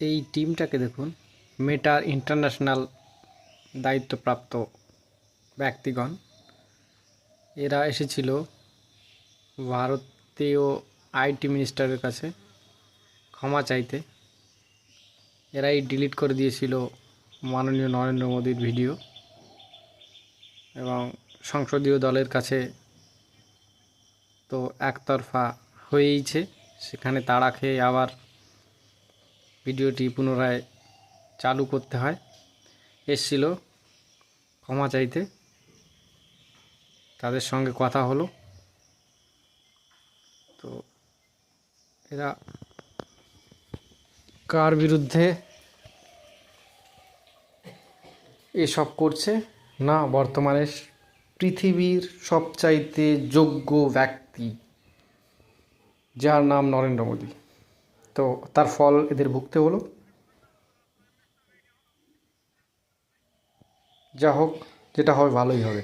এই টিমটাকে দেখুন, মেটার ইন্টারন্যাশনাল দায়িত্বপ্রাপ্ত ব্যক্তিগণ। এরা এসেছিল ভারতীয় আইটি মিনিস্টারের কাছে ক্ষমা চাইতে। এরাই ডিলিট করে দিয়েছিল মাননীয় নরেন্দ্র মোদীর ভিডিও, এবং সংসদীয় দলের কাছে তো একতরফা হয়েইছে। সেখানে তাড়া খেয়ে আবার ভিডিওটি পুনরায় চালু করতে হয়। এসছিল ক্ষমা চাইতে, তাদের সঙ্গে কথা হলো। তো এরা কার বিরুদ্ধে এসব করছে না, বর্তমানে পৃথিবীর সবচাইতে যোগ্য ব্যক্তি যার নাম নরেন্দ্র মোদী, তো তার ফল এদের ভুগতে হলো। যা হোক, যেটা হবে ভালোই হবে।